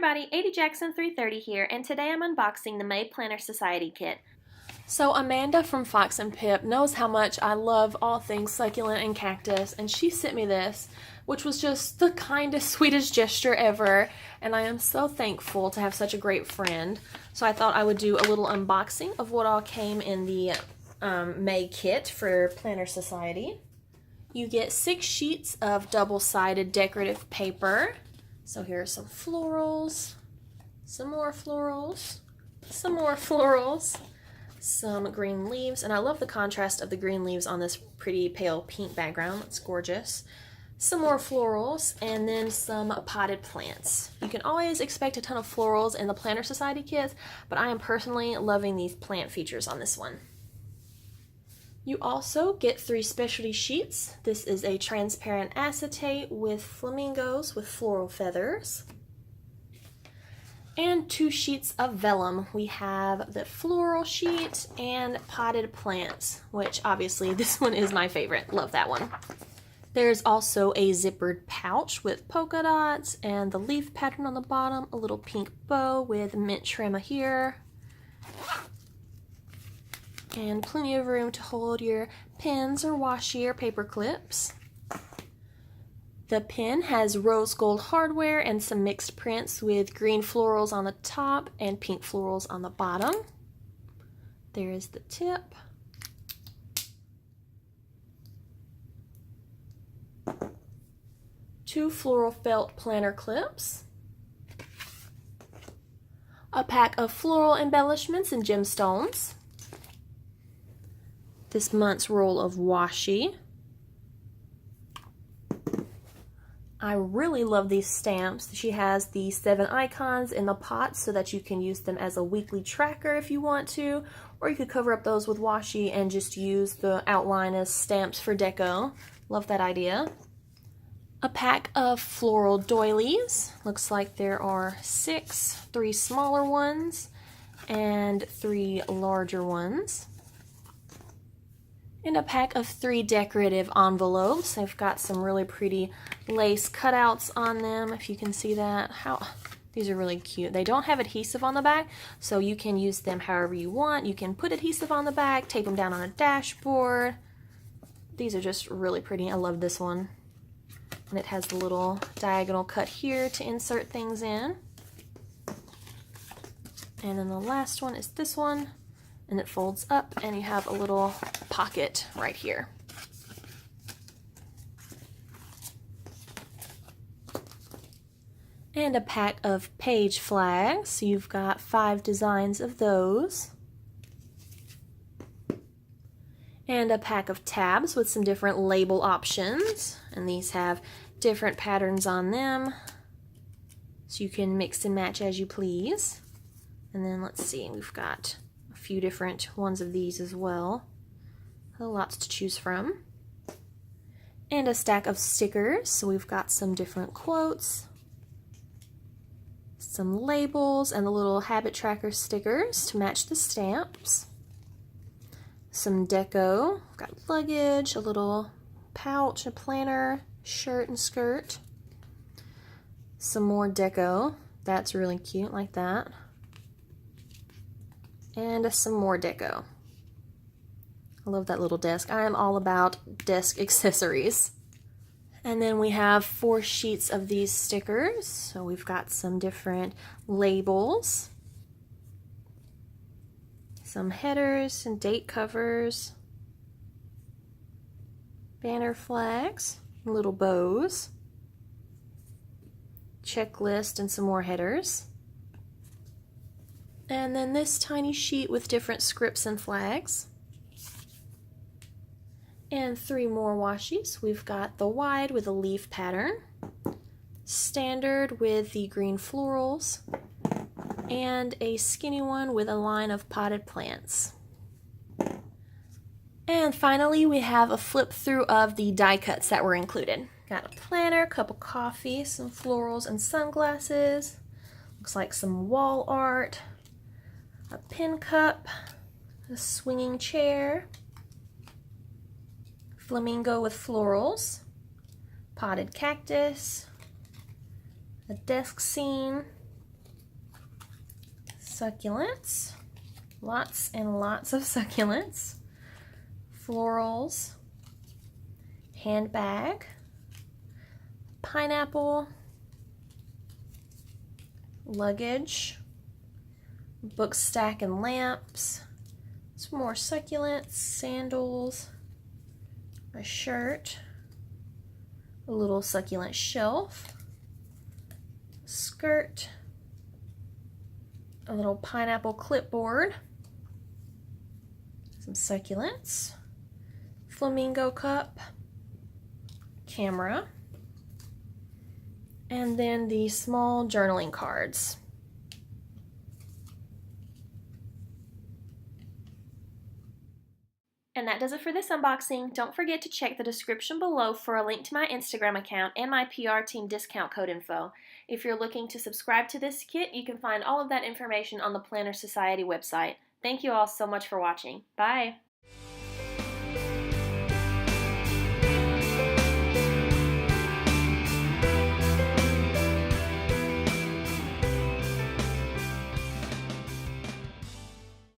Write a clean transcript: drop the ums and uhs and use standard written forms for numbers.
everybody, AD Jackson 330 here, and today I'm unboxing the May Planner Society kit. So Amanda from Fox and Pip knows how much I love all things succulent and cactus, and she sent me this, which was just the kindest, sweetest gesture ever, and I am so thankful to have such a great friend. So I thought I would do a little unboxing of what all came in the May kit for Planner Society. You get 6 sheets of double-sided decorative paper. So here are some florals, some more florals, some more florals, some green leaves, and I love the contrast of the green leaves on this pretty pale pink background. It's gorgeous. Some more florals, and then some potted plants. You can always expect a ton of florals in the Planner Society kits, but I am personally loving these plant features on this one. You also get 3 specialty sheets. This is a transparent acetate with flamingos with floral feathers. And 2 sheets of vellum. We have the floral sheet and potted plants, which obviously this one is my favorite. Love that one. There's also a zippered pouch with polka dots and the leaf pattern on the bottom, a little pink bow with mint trim here. And plenty of room to hold your pens or washi or paper clips. The pen has rose gold hardware and some mixed prints with green florals on the top and pink florals on the bottom. There is the tip. Two floral felt planner clips. A pack of floral embellishments and gemstones. This month's roll of washi. I really love these stamps. She has the 7 icons in the pot so that you can use them as a weekly tracker if you want to, or you could cover up those with washi and just use the outline as stamps for deco. Love that idea. A pack of floral doilies. Looks like there are 6, 3 smaller ones and 3 larger ones. And a pack of 3 decorative envelopes. They've got some really pretty lace cutouts on them, if you can see that. These are really cute. They don't have adhesive on the back, so you can use them however you want. You can put adhesive on the back, tape them down on a dashboard. These are just really pretty. I love this one. And it has the little diagonal cut here to insert things in. And then the last one is this one. And it folds up and you have a little pocket right here. And a pack of page flags. So you've got 5 designs of those. And a pack of tabs with some different label options. And these have different patterns on them. So you can mix and match as you please. And then let's see, we've got few different ones of these as well. Lots to choose from. And a stack of stickers. So we've got some different quotes, some labels, and the little habit tracker stickers to match the stamps. Some deco. We've got luggage, a little pouch, a planner, shirt and skirt. Some more deco. That's really cute, like that. And some more deco. I love that little desk. I am all about desk accessories. And then we have 4 sheets of these stickers. So we've got some different labels, some headers and date covers, banner flags, little bows, checklist, and some more headers. And then this tiny sheet with different scripts and flags. And 3 more washis. We've got the wide with a leaf pattern, standard with the green florals, and a skinny one with a line of potted plants. And finally, we have a flip through of the die cuts that were included. Got a planner, a cup of coffee, some florals and sunglasses. Looks like some wall art. A pin cup, a swinging chair, flamingo with florals, potted cactus, a desk scene, succulents, lots and lots of succulents, florals, handbag, pineapple, luggage, book stack and lamps, some more succulents, sandals, a shirt, a little succulent shelf, skirt, a little pineapple clipboard, some succulents, flamingo cup, camera, and then the small journaling cards. And that does it for this unboxing. Don't forget to check the description below for a link to my Instagram account and my PR team discount code info. If you're looking to subscribe to this kit, you can find all of that information on the Planner Society website. Thank you all so much for watching. Bye!